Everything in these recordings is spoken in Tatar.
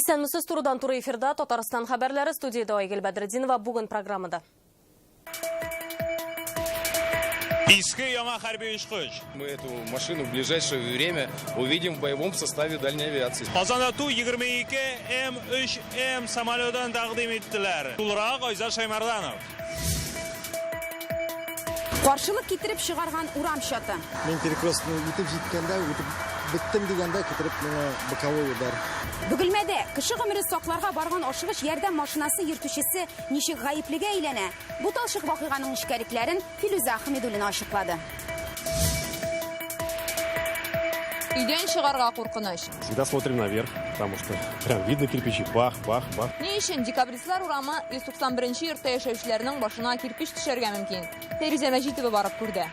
Исәнмесез турыдан туры эфирда Татарстан хәбәрләре, студияда Айгөл Бәдретдинова. Бүген программада. Иске яңа хәрби очкыч. Мы эту машину в ближайшее время увидим в боевом составе дальней авиации. Казанда Ту-22 М3М самолетын тәкъдим иттеләр. Тулырак Айза Шаймарданов. Каршылык китереп чыгарган урам чаты. Мен перекрестный үтеп җиткәндә, үтеп биттем дигәндә китереп миңа боковой удар. Бөгелмәдә кеше гомере сакларга барган ашыгыч ярдәм машинасы йөртүчесе ничек гаеплегә әйләнә? Бу талчык вакыйганың нечкәлекләрен Филүзә Хәмидуллина ачыклады. Өйдән чыгарга куркыныч. Всегда смотрим наверх, потому что прям видно кирпичи. Бах, бах, бах. Ни өчен декабристлар урамы 191-нче йортта яшәүчеләрнең башына кирпич төшәргә мөмкин? Фәризә Мәҗитова барып күрде.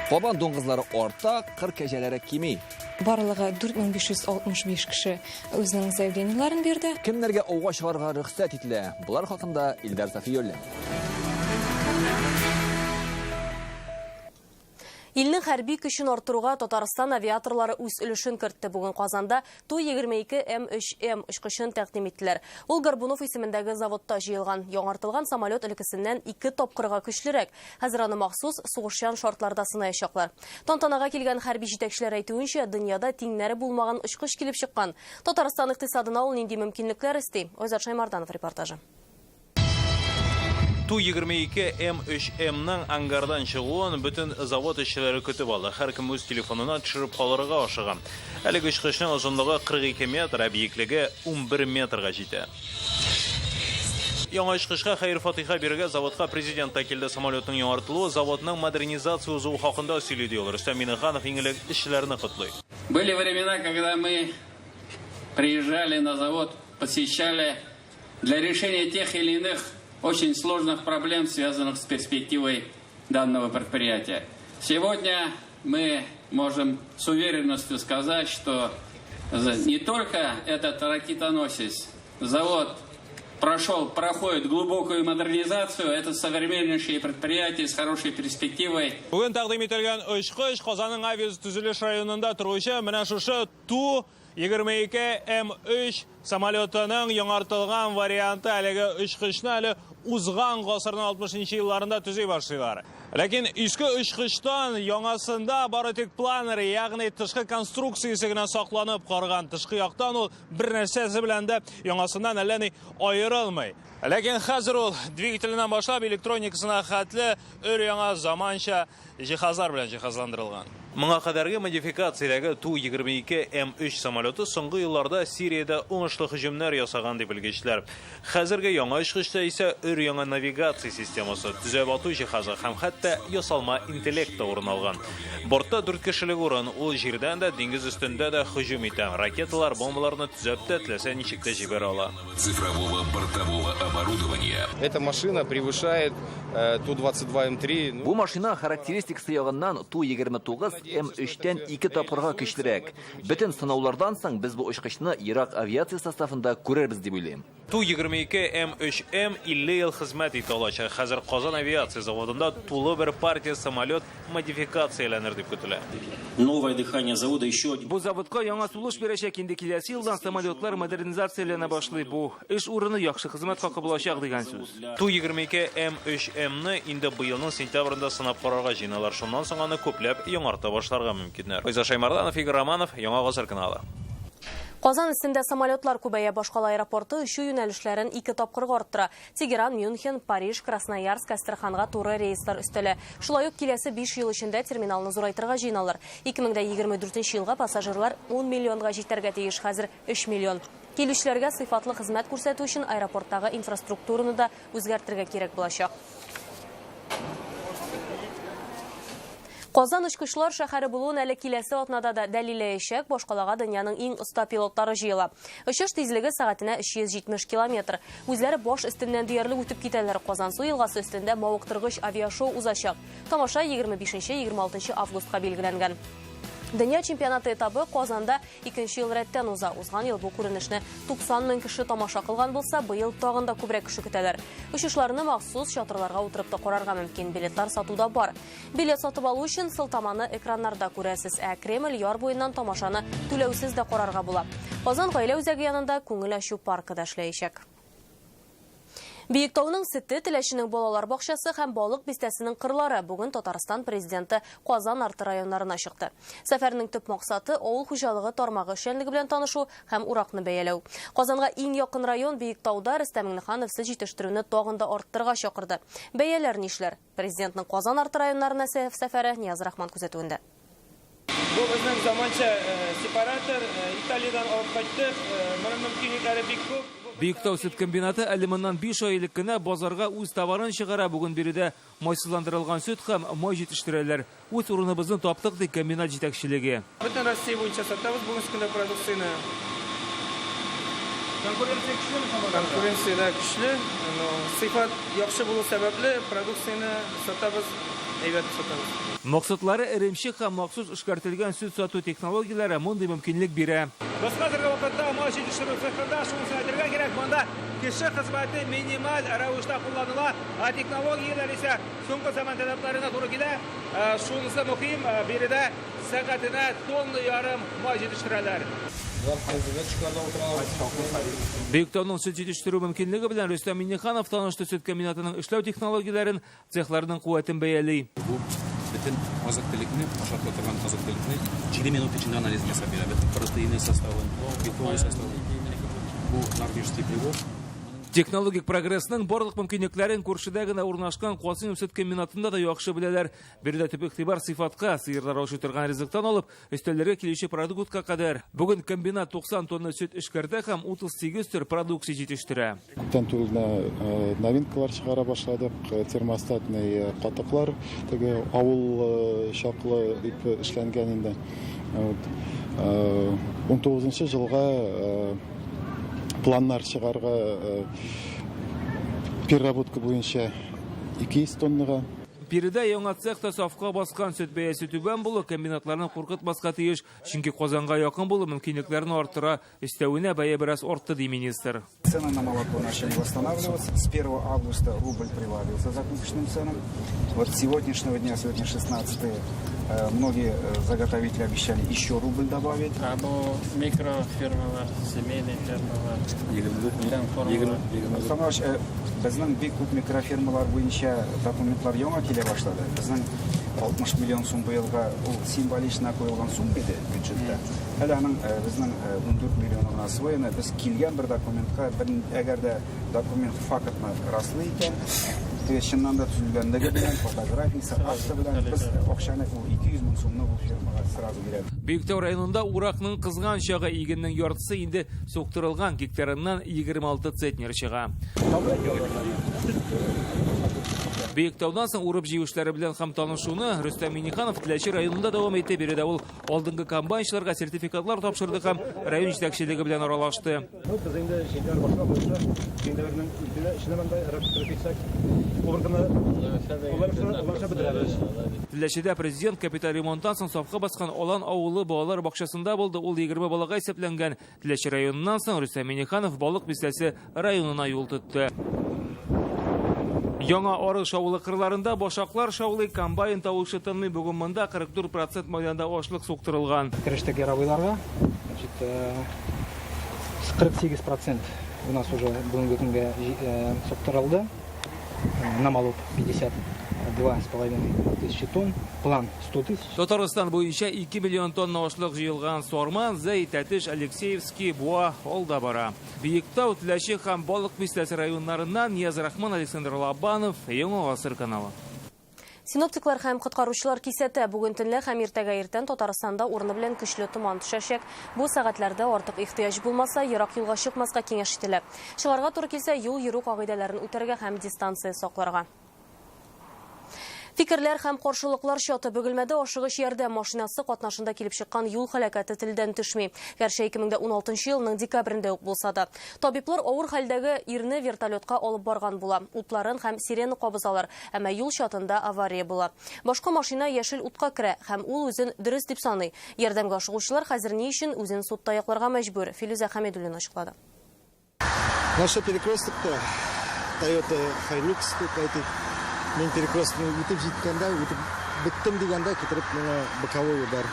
Кабан дуңгызлары орта, кыр кәҗәләре кими. Барлыгы 4565 кеше үзенең заявлениеларын бирде. Кемнәргә ауга чыгарга рөхсәт ителә? Булар хакында Илдар Сафиуллин. Илнең хәрби көчен артыруга Татарстан авиаторлары үз өлешен кертте. Бүген Казанда Ту-22 М3М очкычын тәкъдим иттеләр. Ул Горбунов исемендәге заводта җыелган. Яңартылган самолет элеккесеннән 2 тапкырга көчлерәк. Хәзер аны махсус сугышчан шартларда сынаячаклар. Тантанага килгән хәрби җитәкчеләр әйтүенчә, дөньяда тиңнәре булмаган очкыч килеп чыккан. Татарстан икътисадына ул нинди мөмкинлекләр исти? Айза Шаймарданов репортажы. Ту-22 М3М-ның ангардан чыгуын бөтен завод эшчеләре көтеп алды. Һәркем үз телефонына төшереп калырга ашыган. Әлеге очкычның озынлыгы 42 метр, ә биеклеге 11 метрга җитә. Яңа очкычка хәйр фатиха бирергә заводка президент та килде. Самолетның яңартылуы заводның модернизация узуы хакында сөйләде. Рөстәм Миннеханов иңелек эшчеләрне котлый. Были времена, когда мы приезжали на завод, посещали для решения тех или иных очень сложных проблем, связанных с перспективой данного предприятия. Сегодня мы можем с уверенностью сказать, что не только этот ракетоносец, завод проходит глубокую модернизацию, это современнейшее предприятие с хорошей перспективой. Бүген тәкъдим ителгән очкыч Казанның авиаз төзелеш районында торучы менә шушы Ту-22 М3 самолетының яңартылган варианты. Әлеге очкычны әле узган гасырның 60-нчы елларында төзи башлыйлар. Ләкин иске очкычтан яңасында бары тик планеры, ягъни тышкы конструкциясе генә сакланып карган. Тышкы яктан ул бер нәрсәсе белән дә яңасыннан әллә ни аерылмый. Ләкин хәзер ул двигателеннән башлап электроникасына хәтле өр-яңа заманча җиһазлар белән җиһазландырылган. Моңа кадәрге модификацияләге Ту-22 М3 самолеты соңгы елларда Сириядә уңышлы һөҗүмнәр ясаган дип белгечләр. Хәзерге яңа очкычта исә өр-яңа навигация системасы, төзәп ату җиһазы һәм хәтта ясалма интеллект та урын алган. Бортта 4 кешелек урын, ул җирдән дә, диңгез өстендә дә һөҗүм итә. Ракеталар, бомбаларны төзәп тә теләсә ничек тә җибәрә ала. Цифрового бортового оборудования. Эта машина превышает Ту-22 М3. Бу машина характеристикасы ягыннан Ту-29 М3-тән 2 тапкырга көчлерәк. Бөтен сынаулардан соң без бу очкычны Ирак авиация составында күрербез дип уйлыйм. Ту-22 М3М 50 ел хезмәт итә алачак. Хәзер Казан авиация заводында тулы бер партия самолет модификацияләнер дип көтелә. Новое дыхание завода еще один. Бу заводка яңа сулыш бирәчәк инде киләсе елдан самолетлар модернизацияләнә башлый. Бу эш урыны яхшы хезмәт хакы булачак дигән сүз. Ту-22 М3М-ны инде быелның сентябрендә сынап карарга җыйналар. Шуннан соң аны күпләп яңарта башларга мөмкиннәр. Айза Шаймарданов, Игорь Романов, Яңа Гасыр каналы. Казан өстендә самолетлар күбәя, башкала аэропорты очу юнәлешләрен 2 тапкырга арттыра. Тегеран, Мюнхен, Париж, Красноярск, Астраханга туры рейслар өстәлә. Шулай ук киләсе 5 ел эчендә терминалны зурайтырга җыйналар. 2024 елга пассажирлар 10 миллионга җитәргә тиеш, хәзер 3 миллион. Килүчеләргә сыйфатлы хезмәт күрсәтү өчен аэропорттагы инфраструктураны да үзгәртергә кирәк булачак. Казан очкычлар шәһәре булуын әле киләсе атнада да дәлилләячәк. Башкалага дөньяның иң оста пилотлары җыела. Очыш тизлеге сәгатенә 370 км. Үзләре баш өстеннән диярлек үтеп китәләр. Казан су елгасы өстендә мавыктыргыч авиашоу узачак. Тамаша 25-26 августка билгеләнгән. Dünya чемпионаты этабы Казанда 2-нче ел рәттән уза. Узган ел бу күренешне 90 мең кеше тамаша кылган булса, быел тагын да күбрәк кеше көтәләр. Очышларны махсус чатырларга утырып та карарга мөмкин. Билетлар сатуда бар. Билет сатып алу өчен сылтаманы экраннарда күрәсез. Кремль яр буеннан тамашаны түләүсез дә карарга була. Казан гаилә үзәге янында күңел ачу паркы да эшләячәк. Биектауның Сетте Теләшенең балалар бакчасы һәм балык бистәсенең кырлары бүген Татарстан президенты Казан арты районнарына чыкты. Сәфәрнең төп максаты авыл хуҗалыгы тармагы эшчәнлеге белән танышу һәм уракны бәяләү. Казанга иң якын район Биектауда Рөстәм Миңнеханов сөт җитештерүне тагын да арттырырга чакырды. Бәяләр нишләр? Президентның Казан арты районнарына сәфәре Нияз Рахман күзәтүендә. Бу безнең заманча сепаратор, Италиядан алып кайттык. Моның мөмкинлекләре бик күп. Биектау сөт комбинаты әлеменнән 5 ай элек кенә базарга үз товарын чыгара. Бүген биредә майсызландырылган сөт һәм май җитештерәләр. Үз урыныбызны таптык ди комбинат җитәкчелеге. Бөтен Россия буенча сатабыз бүген көндә продукцияны. Конкуренция да көчле, но сыйфат яхшы булу сәбәпле продукцияны сатабыз, әйбәт сатабыз. Максатлары эремчек һәм махсус эшкәртелгән сөт сату технологияләре мондый мөмкинлек бирә. Без хәзерге вакытта май җитештерү цехында шуны әйтергә кирәк, монда кеше хезмәте минималь рәвештә кулланыла, технологияләр исә соңгы заман таләпләренә туры килә. Шунысы мөһим, биредә сәгатенә тонна ярым май җитештерәләр. Биектауның сөт җитештерү мөмкинлеге белән Рөстәм Миңнеханов танышты. Сөт комбинатының эшләү технологияләрен, цехларның куәтен бәяли. Bütün azıklıkını, aşağıda oturan azıklıkını 2 minut içinde analizini yapıyor. Bütün proteini составын, белковый составын. Bu норвежский прибор. Технологик прогрессның барлык мөмкинлекләрен күршедә генә урнашкан Касыйм сөт комбинатында да яхшы беләләр. Биредә төп игътибар сыйфатка, сыерлар ашу торган ризыктан алып, өстәлләргә килүче продуктка кадәр. Бүген комбинат 90 тонна сөт эшкәртә һәм 38 төр продукция җитештерә. Күптән түгел новинкалар чыгара башладык. Термостатный катыклар, теге авыл чаклы дип эшләнгән инде. 19 елга планнар чыгарга переработка буенча 200 тоннага. Биредә яңа цехта сафка баскан сөт бәясе түбән булу комбинатларны куркытмаска тиеш, чөнки Казанга якын булу мөмкинлекләрне арттыра, өстәвенә бәя бераз артты ди министр. Цены на молоко начали восстанавливаться. С 1 августа рубль прибавился закупочным ценам. Вот с сегодняшнего дня, сегодня 16-е, многие заготовители обещали еще рубль добавить. Микрофермалар, семейные фермалар. Самович, безнең бик күп микрофермалар буенча документлар яңа килә башлады. Безнең 60 миллион сум быелга ул символично куелган сум иде бюджетта. Әле аның безнең 14 миллионына освоена. Без килгән бер документка, әгәр дә документ фактны раслый икән, чыннан да төзелгәнлеге белән, фотографиясе, акты белән без акчаны 200 мең сумны бу фирмага сразу бирәбез. Биектау районында уракның кызган чагы игеннең яртысы инде суктырылган, гектарыннан 26 центнер чыга. Биектаудан соң урып җыю эшләре белән һәм танышуны Рөстәм Миңнеханов Теләче районында дәвам итте. Биредә ул алдынгы комбайнчыларга сертификатлар тапшырды һәм район җитәкчелеге белән аралашты. Теләчедә президент капиталь ремонттан соң сафка баскан Алан авылы балалар бакчасында булды. Ул 20 балага исәпләнгән. Теләче районыннан соң Рөстәм Миңнеханов балык бистәсе районына юл тотты. Яңа арыш авылы кырларында башаклар шаулый, комбайн тавышы тынмый. Бүген монда 44% мәйданда ашлык суктырылган. Керештәге рабыйларга 48% у нас уже бүгенге көнгә суктырылды. Намалып 52,5 тысячи тонн, план 100 тысяч. Татарстан буенча 2 миллион тонна ашлык җыелган. Сарман, Зәй, Тәтеш, Алексеевский, Буа, Алда бара. Биектау, Теләче һәм балык бистәсе районнарыннан Нияз Рахман, Александр Лабанов, Яңа Гасыр каналы. Синоптиклар һәм коткаручылар кисәтә. Бүген төнлә һәм иртәгә иртән Татарстанда урыны белән көчле туман төшәчәк. Бу сәгатьләрдә артык ихтыяҗ булмаса, ерак юлга чыкмаска киңәш ителә. Чыгарга туры килсә, юл йөрү кагыйдәләрен үтәргә һәм дистанция сакларга. Фикерләр һәм каршылыклар чаты бөгелмәдә ашыгыш ярдәм машинасы катнашында килеп чыккан юл һәлакәте телдән төшми. Гәрчә 2016 елның декабрендә үк булса да. Табиблар авыр хәлдәге ирне вертолетка алып барган була. Утларын һәм сирена кабызалар, әмма юл чатында авария була. Башка машина яшел утка керә һәм ул үзен дөрес дип саный. Ярдәмгә ашыгучылар хәзер ни өчен үзен судта якларга мәҗбүр? Филүзә Хәмидуллина ачыклады. Наша перекресток-то Toyota Hilux мен перекрестный үтеп җиткәндә, үтеп биттем дигәндә китереп менә боковой удар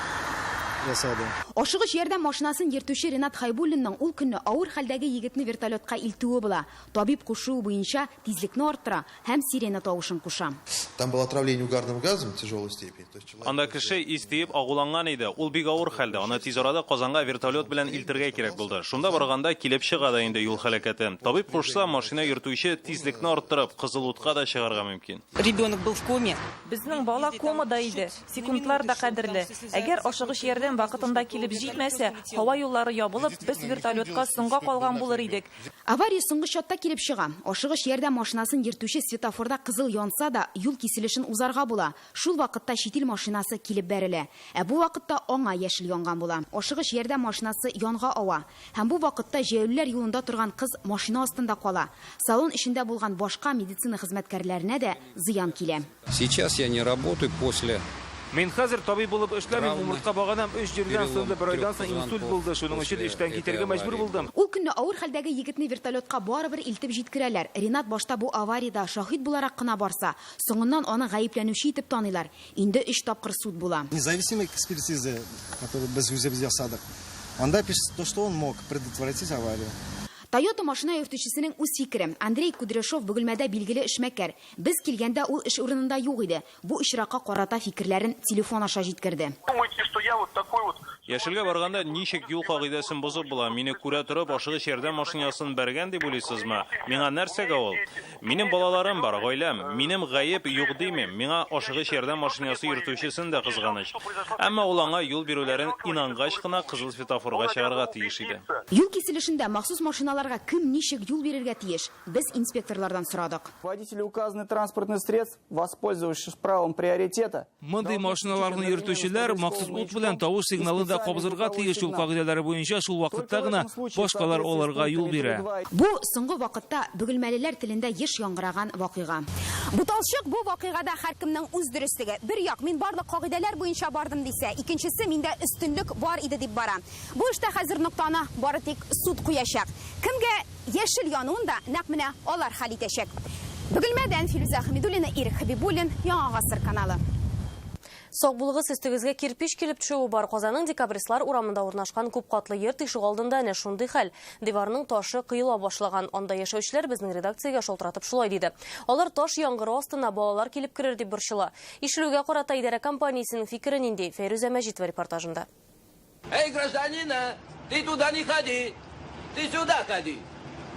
ясады. Ашыгыш ярдәм машинасын йөртүче Ренат Хайбуллинның ул көнне авыр хәлдәге егетне вертолетка илтүе була. Табиб кушуы буенча тизлекне арттыра һәм сирена тавышын куша. Там было отравление угарным газом тяжелой степени. Анда кеше истиеп агуланган иде. Ул бик авыр хәлдә. Аны тиз арада Казанга вертолет белән илтергә кирәк булды. Шунда барганда килеп чыга да инде юл һәлакәте. Табиб кушса, машина йөртүче тизлекне арттырып, кызыл утка да чыгарга мөмкин. Ребенок был в коме. Безнең бала комада иде. Секундлар да кадерле. Әгәр ашыгыш ярдәм вакытында килеп җитмәсә, һава юллары ябылып, без вертолетка соңга калган булыр идек. Авария соңгы чатта килеп чыга. Ашыгыш ярдәм машинасын йөртүче светофорда кызыл янса да, юл киселешен узарга була. Шул вакытта шитил машинасы килеп бәрелә. Бу вакытта аңа яшел янган була. Ашыгыш ярдәм машинасы янга ава. Һәм бу вакытта җәяүлеләр юлында торган кыз машина астында кала. Салон эчендә булган башка медицина хезмәткәрләренә дә зыян килә. Сейчас я не работаю после. Мен хәзер табиб булып эшләмим, умыртка баганам 3 җирдән соңда бер айдан соң инсульт булды. Шуның өчен эштән китәргә мәҗбүр булдым. Ул көнне авыр хәлдәге егетне вертолетка барыбер илтеп җиткерәләр. Ренат башта бу авариядә шаһид буларак кына барса, соңыннан аны гаепләнүче итеп таныйлар. Инде 3 тапкыр суд була. Независимая экспертиза, которую без үзебез ясадык. Анда пишет то, что он мог предотвратить аварию. Toyota машина йөртүчесенең үз фикере. Андрей Кудряшов бөгелмәдә билгеле эшмәкәр. Без килгәндә ул эш урынында юк иде. Бу очракка карата фикерләрен телефон аша җиткерде. Думаете, что я вот такой вот Яшелгә барганда ничек юл кагыйдәсен бозып була? Мине күрә торып, ашыгыш ярдәм машинасын бәргән дип уйлыйсызмы? Миңа нәрсәгә ул? Минем балаларым бар, гаиләм. Минем гаеп юк димим. Миңа ашыгыш ярдәм машинасы йөртүчесен дә кызганыч. Әмма ул аңа юл бирүләрен инангач кына кызыл светофорга чыгарга тиеш иде. Юл киселешендә махсус машиналарга кем ничек юл бирергә тиеш? Без инспекторлардан сорадык. Водители указанных транспортных средств, воспользовавшись правом приоритета, Мондый машиналарны йөртүчеләр махсус ут белән тавыш сигналын да кабызырга тиеш юл кагыйдәләре буенча шул вакытта гына башкалар аларга юл бирә. Бу соңгы вакытта бөгелмәлеләр телендә еш яңгыраган вакыйга. Буталчык бу вакыйгада һәркемнең үз дөрестлеге. Бер як мин барлык кагыйдәләр буенча бардым дисә, икенчесе миндә өстенлек бар иде дип бара. Бу эштә хәзер ноктаны бары тик суд куячак. Кемгә яшел януын да нәкъ менә алар хәл итәчәк. Бөгелмәдән Филүзә Хәмидуллина, Ирек Хәбибуллин, Яңа Гасыр каналы. Сау булыгыз, өстегезгә кирпич килеп төшүе бар. Казанның Декабристлар урамында урнашкан күп катлы йорт ишек алдында әнә шундый хәл. Диварның ташы кыйыла башлаган. Анда яшәүчеләр безнең редакциягә шалтыратып шулай диде. Алар таш яңгыры астына балалар килеп керер дип борчыла. Ишелүгә карата идарә компаниясенең фикере нинди? Фәйрүзә Мәҗитова репортажында. Эй, гражданина, ты туда не ходи, ты сюда ходи,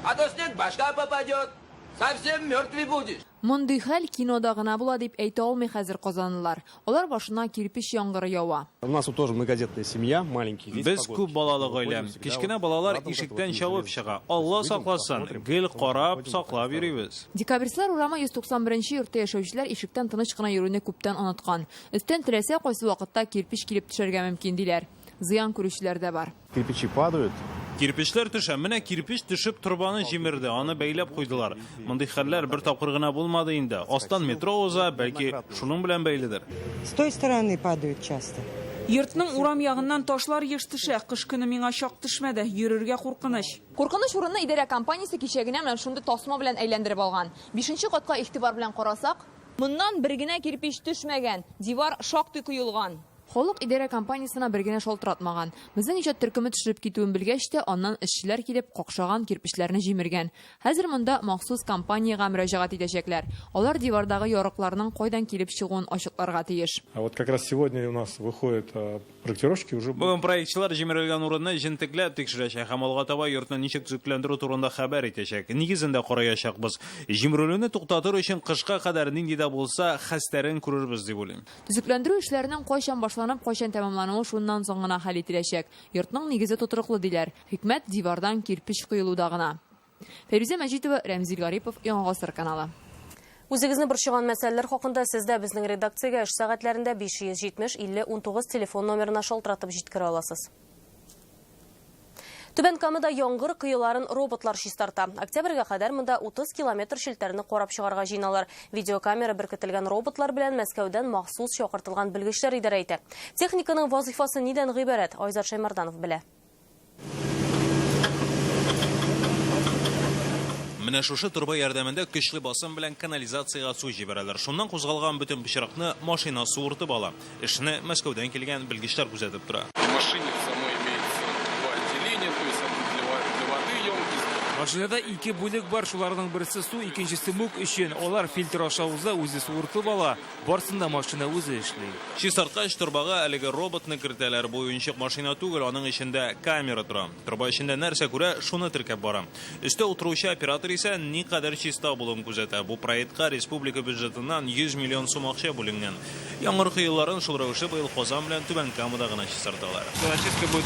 а то снег башка попадет, совсем мертвый будешь. Мондый хәл кинода гына була дип әйтә алмый хәзер казанлылар. Алар башына кирпич яңгыры ява. У нас вот тоже многодетная семья, маленькие дети. Без күп балалы гаилә. Кичкенә балалар ишектән чабып чыга. Алла сакласын. Гел карап, саклап йөрибез. Декабристлар урамы 191 йортта яшәүчеләр ишектән тыныч кына йөрүне күптән оныткан. Өстән теләсә кайсы вакытта кирпич килеп төшәргә мөмкин диләр. Зыян күрүчеләр дә бар. Кирпичи падают. Кирпичләр төшә. Менә кирпич төшеп торбаны җимерде. Аны бәйләп куйдылар. Мондый хәлләр бер тапкыр гына булмады инде. Астан метро уза, бәлки шуның белән бәйледер. С той стороны падают часто. Йортның урам ягыннан ташлар еш төшә. Кыш көне миңа чак төшмәде. Йөрергә куркыныч. Куркыныч урынны идарә компаниясе кичәгенә менә шундый тасма белән әйләндереп алган. 5нче катка игътибар белән карасак, моннан бер генә кирпич төшмәгән. Дивар шактый куелган. Халык идарә компаниясына бер генә шалтыратмаган. Безнең иҗат төркеме төшереп китүен белгәч тә, аннан эшчеләр килеп какшаган кирпечләрне җимергән. Хәзер монда махсус компаниягә мөрәҗәгать итәчәкләр. Алар дивардагы ярыкларның кайдан килеп чыгуын ачыкларга тиеш. А вот как раз сегодня у нас выходят проектировщики уже. Бүген проектчылар җимерелгән урынны җентекләп тикшерәчәк һәм алга таба йортны ничек төзекләндерү турында хәбәр итәчәк. Нигезендә караячакбыз. Җимерелүне туктатыр өчен кышка кадәр нинди дә булса хәстәрен күрербез дип уйлыйм. Төзекләндерү эшләренең кайчан башланып, кайчан тәмамлануы шуннан соң гына хәл ителәчәк. Йортның нигезе тутырыклы диләр. Хикмәт дивардан кирпич куелуда гына. Фәйрүзә Мәҗитова, Рәмзил Гарипов, Яңа Гасыр каналы. Үзегезне борчыган мәсьәләләр хакында сездә безнең редакциягә эш сәгатьләрендә 570-50-19 телефон номерына шалтыратып җиткерә аласыз. Түбән Камада яңгыр кыюларын роботлар чистарта. Октябрьгә кадәр монда 30 километр шелтәрне карап чыгарга җыйналар. Видеокамера беркетелгән роботлар белән Мәскәүдән махсус чакыртылган белгечләр идарә итә. Техниканың вазифасы нидән гыйбарәт? Айзат Шаймарданов белә. Менә шушы турба ярдәмендә көчле басым белән канализациягә су җибәрәләр. Шуннан кузгалган бөтен пычракны машина суыртып ала. Эшне Мәскәүдән килгән белгечләр күзәтеп тора. Машинада 2 бүлек бар, шуларның берсе су, икенчесе мүк өчен. Олар фильтр аша уза, үзе суыртып ала. Барсында машина үзе эшли. Чистарткач турбага әлеге роботны кертәләр. Бу уенчык машина түгел, аның эчендә камера тора. Турба эчендә нәрсә күрә, шуны теркәп бара. Өстә утыручы оператор исә никадәр чиста булуын күзәтә. Бу проектка республика бюджетыннан 100 миллион сум акча бүленгән. Яңгыр кыюларын шул рәвешле быел Казан белән Түбән Камада гына чистарталар. Очистка будет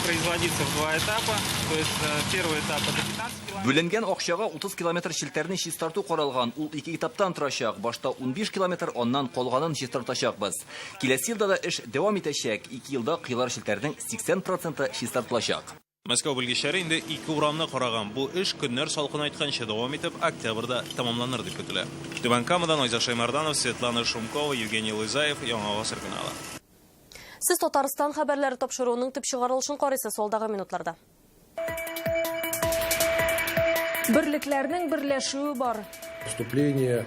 производиться в 2 этапа. То есть первый этап это 15 Бүленгән акчага 30 километр шелтәрне чистарту каралган. Ул 2 этаптан торачак. Башта 15 километр, оннан калганын чистартачакбыз. Киләсе елда да эш дәвам итәчәк. 2 елда кыйлар шелтәрнең 80% чистартылачак. Мәскәү белгечләре инде 2 урамны караган. Бу эш көннәр салкын айтканча дәвам итеп, октябрьдә тәмамланыр дип көтелә. Түбән Камадан Айзат Шаймарданов, Светлана Шумкова, Евгений Лызаев, Яңа Гасыр каналы. Сез Татарстан хәбәрләре тапшыруының төп чыгарылышын карыйсыз алдагы минутларда. Берлекләрнең берләшүе бар. Вступление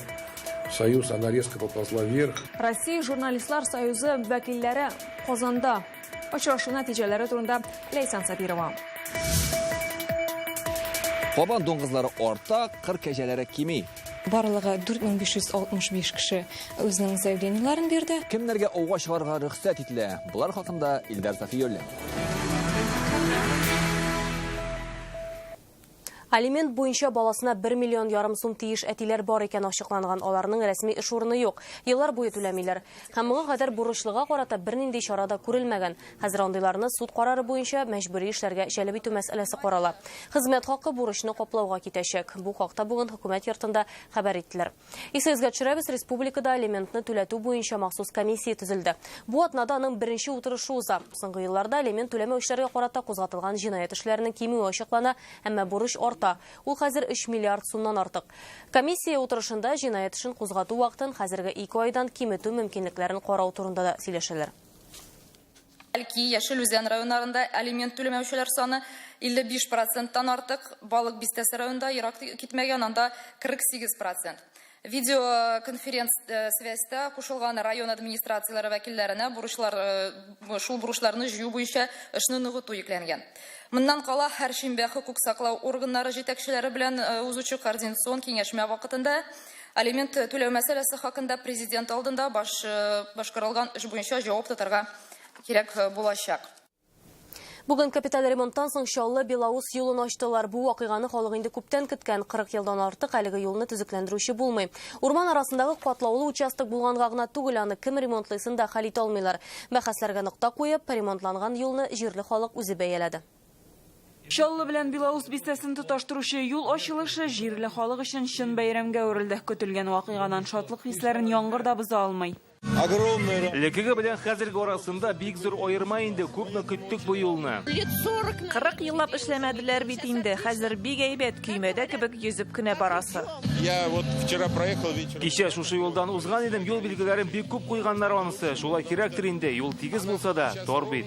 в Союз, она резко поползла вверх. Россия журналистлар союзы вәкилләре Казанда. Очрашу нәтиҗәләре турында Лейсан Сабирова. Кабан дуңгызлары арта, кыр кәҗәләре кими. Барлыгы 4565 кеше үзенең заявлениеларын бирде. Кемнәргә ауга чыгарга рөхсәт ителә? Булар хакында Илдар Сафиуллин. Алимент буенча баласына 1,5 миллион сум тиеш әтиләр бар икән ачыкланган, аларның рәсми эш урыны юк. Еллар буе түләмиләр. Һәм моңа кадәр бурычлыга карата бернинди чарада күрелмәгән. Хәзер андыйларны суд карары буенча мәҗбүри эшләргә җәлеп итү мәсьәләсе карала. Хезмәт хакы бурычны каплауга китәчәк. Бу хакта бүген хөкүмәт йортында хәбәр иттеләр. Исегезгә төшерәбез, республикада алиментны түләтү буенча махсус комиссия төзелде. Бу атнада аның беренче утырышы уза. Соңгы елларда алимент түләмәү эшләргә карата кузгатылган җинаять эшләренең кимүе ачыклана, әмма бурыч арта. Ул хәзер 3 миллиард сумнан артык. Комиссия утырышында җинаять эшен кузгату вакытын хәзерге 2 айдан киметү мөмкинлекләрен карау турында да сөйләшәләр. Әлки Яшел Үзән районнарында алимент түләмәүчеләр саны 55%-тан артык, Балык Бистәсе районында ерак китмәгән, анда 48%. Видеоконференц-связьта кушылган район администрацияләре вәкилләренә шул бурычларны җыю буенча эшне ныгыту йөкләнгән. Моннан кала һәр шимбә хукук саклау органнары җитәкчеләре белән узучы координацион киңәшмә вакытында алимент түләү мәсьәләсе хакында президент алдында башкарылган эш буенча җавап тотарга кирәк булачак. Бүген капиталь ремонттан соң Чаллы Беларусь юлын ачтылар. Бу вакыйганы халык инде күптән көткән, 40 елдан артык әлеге юлны төзекләндерүче булмый. Урман арасындагы катлаулы участок булганга гына түгел, аны кем ремонтлыйсын да хәл итә алмыйлар. Бәхәсләргә нокта куеп, ремонтланган юлны җирле халык үзе бәяләде. Чаллы белән Беларусь бистәсен тоташтыручы юл ачылышы җирле халык өчен чын бәйрәмгә үрелде. Көтелгән вакыйгадан шатлык хисләрен яңгыр да боза алмый. Лекеге белән хәзерге арасында бик зур аерма инде, күпме көттек бу юлны. 40 еллап эшләмәделәр бит инде. Хәзер бик әйбәт, көймәдә кебек йөзеп кенә барасы. Кичә шушы юлдан узган идем, юл билгеләрен бик күп куйганнар анысы. Шулай кирәктер инде, юл тигез булса да, тор бит.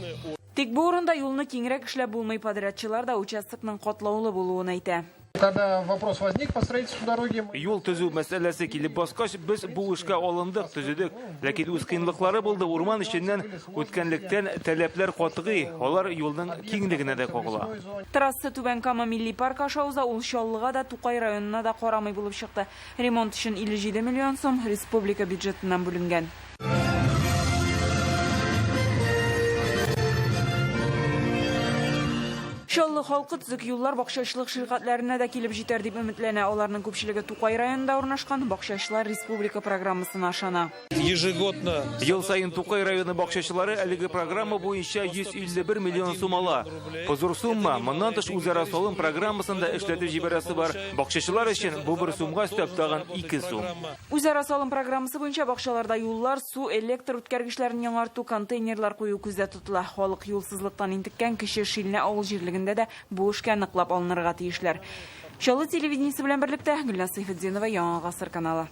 Тик бу урында юлны киңрәк эшләп булмый, подрядчылар да участокның катлаулы булуын әйтә. Когда вопрос возник по строительству дороги, юл төзү мәсьәләсе килеп баскач, без бу эшкә алындык, төзедек. Ләкин үз кыенлыклары булды. Урман эченнән үткәнлектән таләпләр катыгый. Алар юлның киңлегенә дә кагыла. Трасса Түбән Кама милли парк аша уза, ул Чаллыга да, Тукай районына да карамый булып чыкты. Ремонт өчен 57 миллион сум республика бюджетыннан бүленгән. Шаллы халкы төзек юллар бакчачылык ширкәтләренә дә килеп җитәр дип өметләнә. Аларның күпчелеге Тукай районында урнашкан бакчачылар республика программасына ышана. Ежегодно Ел сайын Тукай районы бакчачылары әлеге программа буенча 151 миллион сум ала. Позур сумма, моннан тыш үзара салым программасында эшләтү җибәрәсе бар. Бакчачылар өчен бу бер сумга өстәп тагын 2 сум. Үзара салым программасы буенча бакчаларда юллар, су, электр үткәргечләрен яңарту, контейнерлар кую күздә тотыла. Халык юлсызлыктан интеккән кеше Шилне авыл җирлегендә дә бу эшкә ныклап алынырга тиешләр. Чаллы телевидениесе белән берлектә Гөлназ Сайфетдинова, Яңа гасыр каналы.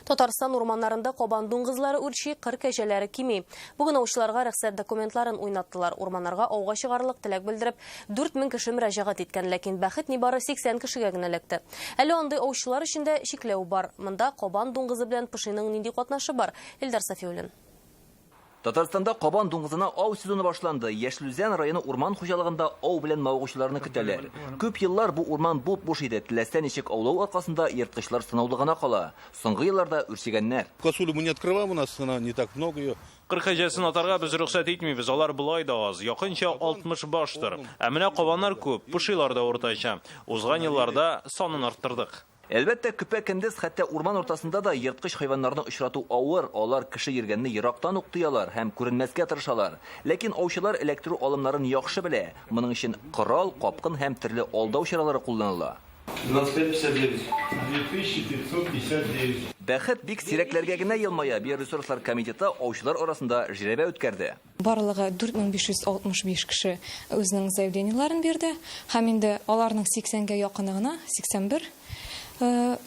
Татарстан урманнарында кабан дуңгызлары үрчи, кыр кәҗәләре кими. Бүген аучыларга рөхсәт документларын уйнаттылар. Урманнарга ауга чыгарлык теләк белдереп, 4000 кеше мөрәҗәгать иткән, ләкин бәхет нибары 80 кешегә генә эләкте. Әле андый аучылар өчен шикләү бар. Монда кабан дуңгызы белән пышыйның нинди катнашы бар? Илдар Сафиуллин. Татарстанда кабан дуңгызына ау сезоны башланды. Яшелүзән районы урман хуҗалыгында ау белән мавыгучыларны көтәләр. Күп еллар бу урман буп-буш иде. Теләсә ничек аулау аркасында ерткычлар сынаулы гына кала. Соңгы елларда үрчегәннәр. Косулю мы не открываем, у нас она не так много ее. Кыр кәҗәсен атарга без рөхсәт итмибез, алар булай да аз, якынча 60 баштыр. Ә менә кабаннар күп, пышыйлар да уртача. Узган елларда санын арттырдык. Әлбәттә, көпә көндез хәтта урман ортасында да ерткыч хайваннарны очрату авыр, алар кеше йөргәнне ерактан ук тоялар һәм күренмәскә тырышалар. Ләкин аучылар электро алымнарын яхшы белә. Моның өчен корал, капкын һәм төрле алдау чаралары кулланыла. 2559. 2559. Бәхет бик сирәкләргә генә елмая. Биоресурслар комитеты аучылар арасында җирәбә үткәрде. Барлыгы 4565 кеше үзенең заявлениеларын бирде. Һәм инде аларның 80гә якыны гына, 81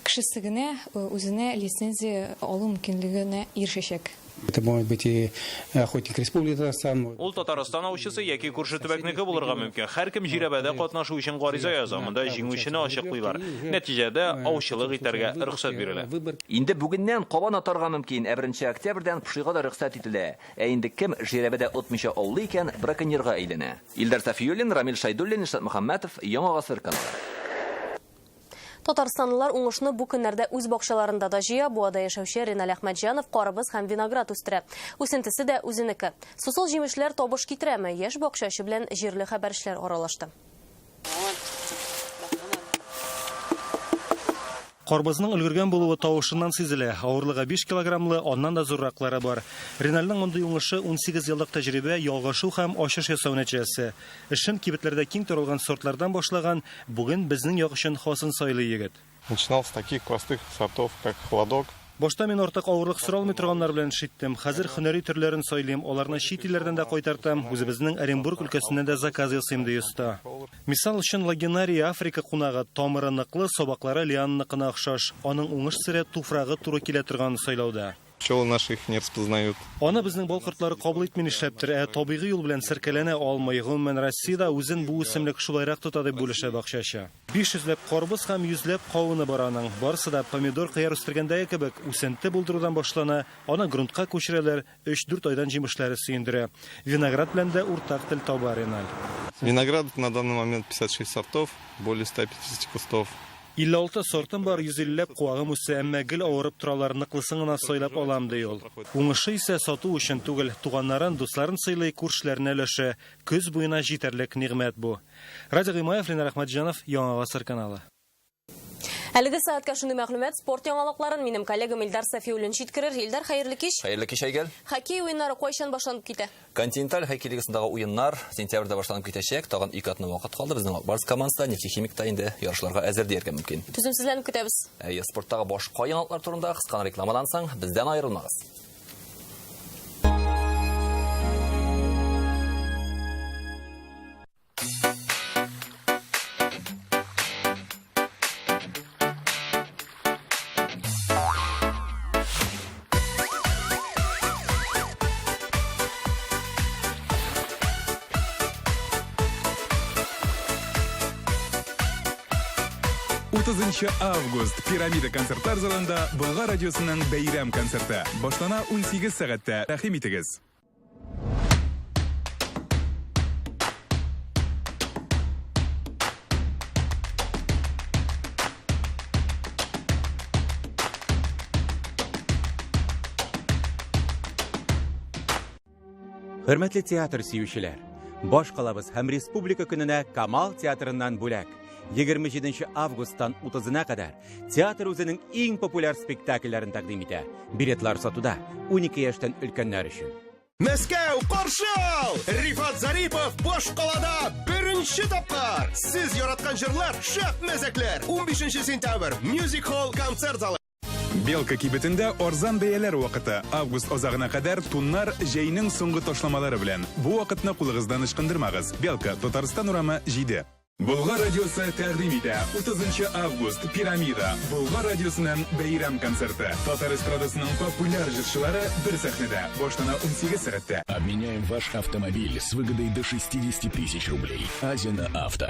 кешесе генә үзенә лицензия алу мөмкинлегенә ирешәчәк. Это может быть и охотник республики Татарстан. Ул Татарстан аучысы яки күрше төбәкнеке булырга мөмкин. Һәркем җирәбәдә катнашу өчен гариза яза. Монда җиңүчене ачыклыйлар. Нәтиҗәдә аучылык итәргә рөхсәт бирелә. Инде бүгеннән кабан атарга мөмкин. 1 октябрьдән пышыйга да рөхсәт ителә. Ә инде кем җирәбәдә отмыйча аулый икән, браконьерга әйләнә. Илдар Сафиуллин, Рамил Шайдуллин, Ишат Мөхәммәтов, Яңа гасыр каналы. Татарстанлылар уңышны бу көннәрдә үз бакчаларында да җыя. Буада яшәүче Ринал Әхмәтҗанов карбыз һәм виноград үстерә. Үсентесе дә үзенеке. Сусыл җимешләр табыш китерәме? Яшь бакчачы белән җирле хәбәрчеләр аралашты. Карбызның өлгергән булуы тавышыннан сизелә. Авырлыгы 5 килограммлы, аннан да зурраклары бар. Риналның мондый уңышы 18 еллык тәҗрибә, ялгышу һәм ачыш ясау нәтиҗәсе. Эшен кибетләрдә киң таралган сортлардан башлаган, бүген безнең як өчен хасын сайлый егет. Начинал с таких простых сортов, как холодок. Башта мин артык авырлык соралмый торганнар белән эшләттем. Хәзер һөнәри төрләрен сайлыйм, аларны чит илләрдән дә кайтартам. Үзебезнең Оренбург өлкәсеннән дә заказ ясыйм ди уста. Мисал өчен Лагинария Африка кунагы, тамыры ныклы, собаклары лианныкына охшаш. Аның уңыш сире туфрагы туры килә торган сайлауда. Пчелы наши их не распознают. Аны безнең балкортлары кабул итми нишләптер, ә табигый юл белән серкәләнә алмый. Гомумән Россиядә үзен бу үсемлек шулайрак тота дип бүлешә бакчачы. 500ләп карбыз һәм 100ләп кавыны бар аның. Барысы да помидор кыяр үстергәндәге кебек үсенте булдырудан башлана. Аны грунтка күчерәләр, 3-4 айдан җимешләре сөендерә. Виноград белән дә уртак тел таба Ринал. Виноград на данный момент 56 сортов, более 150 кустов. 56 сортым бар, 150ләп куагым үсә, әмма гел авырып торалар, ныклысын гына сайлап алам ди ул. Уңышы исә сату өчен түгел, туганнарын, дусларын сыйлый, күршеләренә өләшә. Көз буена җитәрлек нигъмәт бу. Радик Гыймаев, Ринал Әхмәтҗанов, Яңа гасыр каналы. Әлеге сәгатькә шундый мәгълүмат, спорт яңалыкларын минем коллегам Илдар Сафиуллин җиткерер. Илдар, хәерле кич. Хәерле кич, Айгөл. Хоккей уеннары кайчан башланып китә? Континенталь хоккей лигасындагы уеннар сентябрьдә башланып китәчәк. Тагын 2 атна вакыт калды. Безнең Барс командасы Нефтехимикта инде ярышларга әзер дияргә мөмкин. Түземсезләнеп көтәбез. Спорттагы башка яңалыклар турында кыска рекламадан соң бездән аерылмагыз. Август Пирамида концертлар залында Болгар радиосының бәйрәм концерты. Башлана 18 сәгатьтә. Рәхим итегез. Хөрмәтле театр сөючеләр, Баш калабыз һәм республика көненә Камал театрыннан бүләк. 27 августтан 30-на кадәр театр үзенең иң популяр спектакльләрен тәкъдим итә. Билетлар сатуда 12 яшьтән өлкәннәр өчен. Мәскәү каршы ал! Рифат Зарипов Башкалада беренче тапкыр. Сез яраткан җырлар, шәп мәзәкләр. 15 сентябрь Music Hall концерт залы. Белка кибетендә арзан бәяләр вакыты. Август азагына кадәр туннар җәйнең соңгы ташламалары белән. Бу вакытны кулыгыздан ычкындырмагыз. Белка, Татарстан урамы 7. Болгар радиосы тәкъдим итә 30 август Пирамида Болгар радиосының бәйрәм концерты. Татар эстрадасының популяр җырчылары бер сәхнәдә баштана 18 сәгатьтә. Обменяем ваш автомобиль с выгодой до 60 тысяч рублей. Азина Авто.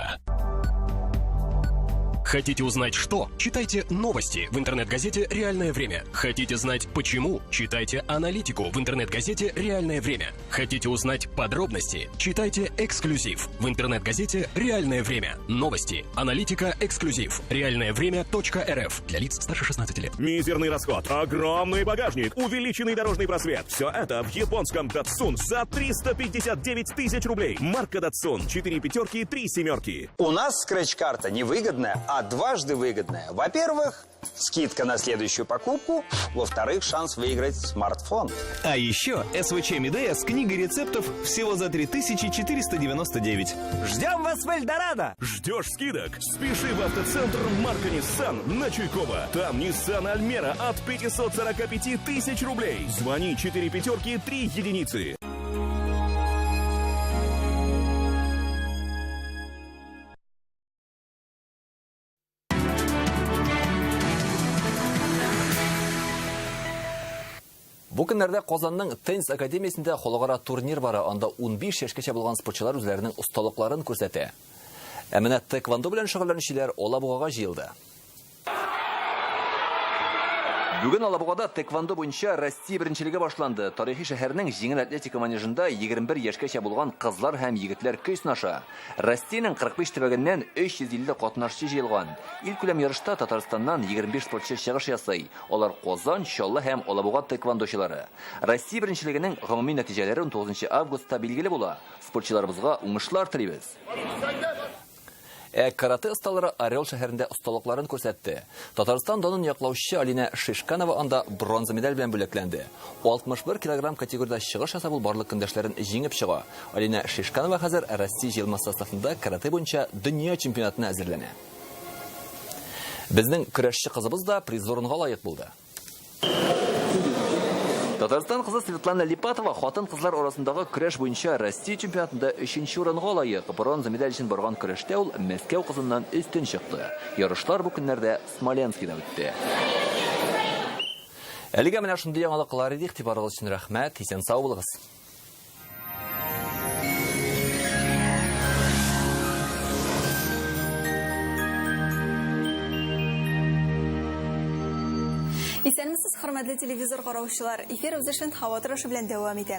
Хотите узнать что? Читайте новости в интернет-газете «Реальное время». Хотите знать почему? Читайте аналитику в интернет-газете «Реальное время». Хотите узнать подробности? Читайте эксклюзив в интернет-газете «Реальное время». Новости, аналитика, эксклюзив. Реальное время.рф для лиц старше 16 лет. Мизерный расход, огромный багажник, увеличенный дорожный просвет. Все это в японском Datsun за 359 тысяч рублей. Марка Datsun 4 пятерки, 3 семерки. У нас скретч-карта невыгодная, а дважды выгодная. Во-первых, скидка на следующую покупку. Во-вторых, шанс выиграть смартфон. А еще СВЧ Медея с книгой рецептов всего за 3499. Ждем вас в Эльдорадо! Ждешь скидок? Спеши в автоцентр Марка Nissan на Чуйкова. Там Nissan Альмера от 545 тысяч рублей. Звони 4 пятерки, 3 единицы. Бу көннәрдә Казанның теннис академиясендә халыкара турнир бара. Анда 15 яшькәчә булган спортчылар үзләренең осталыкларын күрсәтә. Ә менә тэквондо белән шөгыльләнүчеләр Алабугага җыелды. Бүген Алабугада тэквондо буенча Россия беренчелеге башланды. Тарихи шәһәрнең җиңел атлетика манежында 21 яшькәчә булган кызлар һәм егетләр көй сынаша. Россиянең 45 төбәгеннән 350 катнашчы җыелган. Илкүләм ярышта Татарстаннан 25 спортчы чыгыш ясый. Алар Казан, Чаллы һәм Алабуга тэквондочылары. Россия беренчелегенең гомуми нәтиҗәләре 19 августта билгеле була. Спортчыларыбызга уңышлар телибез. Карате осталары Орел шәһәрендә осталыкларын күрсәтте. Татарстан данын яклаучы Алина Шишканова анда бронза медаль белән бүләкләнде. 61 килограмм категорияда чыгыш ясап ул барлык көндәшләрен җиңеп чыга. Алина Шишканова хәзер Россия җыелма составында карате буенча дөнья чемпионатына әзерләнә. Безнең көрәшче кызыбыз да призер орынга лаек булды. Татарстан кызы Светлана Липатова хатын-кызлар арасындагы көрәш буенча Россия чемпионатында 3нче урынга лаек. Бронза медаль өчен барган көрәштә ул Мәскәү кызыннан өстен чыкты. Ярышлар бу көннәрдә Смоленскида үтте. Әлегә менә шундый яңалыклар иде. Игътибарыгыз өчен рәхмәт. Исән сау булыгыз. Исәнмесез, хөрмәтле телевизор караучылар, эфир үзешен һава торышы белән дәвам итә.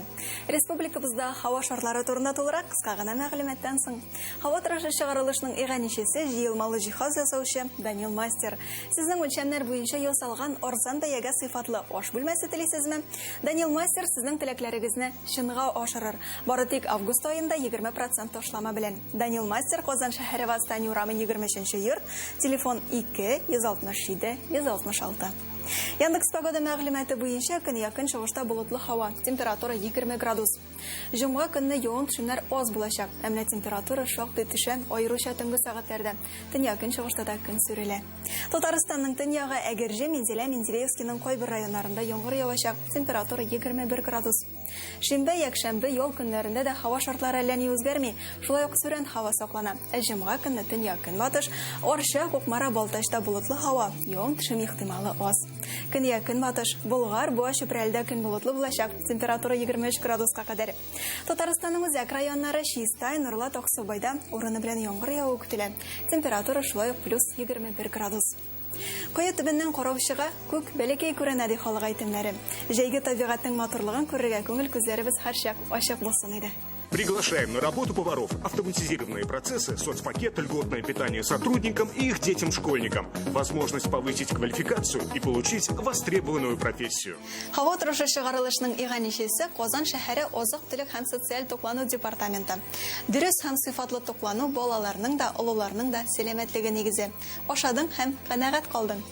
Республикабызда һава шартлары турында тулырак кыска гына мәгълүматтан соң. Һава торышы чыгарылышының иганичесе җыелмалы җиһаз ясаучы Данил Мастер. Сезнең үлчәмнәр буенча ясалган арзан бәягә сыйфатлы аш бүлмәсе телисезме? Данил Мастер сезнең теләкләрегезне чынга ашырыр. Бары тик август аенда 20% ташлама белән. Данил Мастер Казан шәһәре Восстание урамы 23-нче йорт, телефон 2 167 166. Яндекс погода мәгълүматы буенча көн якын чыгышта болытлы һава, температура 20 градус. Җомга көнне явым-төшемнәр аз булачак, әмма температура шактый төшә, аеруча төнге сәгатьләрдә. Төн якын чыгышта да көн сүрелә. Татарстанның төньягы Әгерҗе, Мензелә, Мензелевскийның кайбер районнарында яңгыр явачак, температура 21 градус. Шимбә, якшәмбе, ял көннәрендә дә һава шартлары әллә ни үзгәрми, шулай ук сүрән һава саклана. Җомга көнне төньяк көнбатыш, Арча, Кукмара, Балтачта болытлы һава, явым-төшем ихтималы аз. Көньяк көнбатыш, Болгар, Буа, Чүпрәлдә көн болытлы булачак, температура 23 градуска кадәр. Татарстанның үзәк районнары Чистай, Нурлат, Аксубайда урыны белән яңгыр яву көтелә. Температура шулай ук плюс 21 градус. Кая төбеннән караучыга күк бәләкәй күренә ди халык әйтемнәре. Җәйге табигатьнең матурлыгын күрергә күңел күзләребез һәрчак ачык булсын иде. Приглашаем на работу поваров, автоматизированные процессы, соцпакет, льготное питание сотрудникам и их детям-школьникам, возможность повысить квалификацию и получить востребованную профессию. Һава торышы чыгарылышның иганичесе Казан шәһәре азык-төлек һәм социаль туклану департаменты. Дөрес һәм сыйфатлы туклану балаларның да, олыларның да сәламәтлеге нигезе. Ашадың һәм канәгать калдың.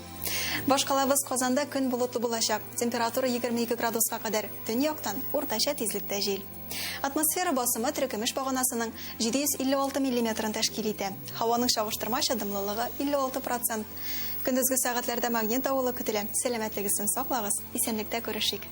Башкалабыз Казанда көн болытлы булачак. Температура 22 градуска кадәр. Төньяктан уртача тизлектә җил. Атмосфера басымы төркемеш баганасының 756 мм тәшкил итә. Һаваның чагыштырмача дымлылыгы 56%. Көндезге сәгатьләрдә магнит давылы көтелә. Сәламәтлегегезне саклагыз. Исәнлектә күрешик.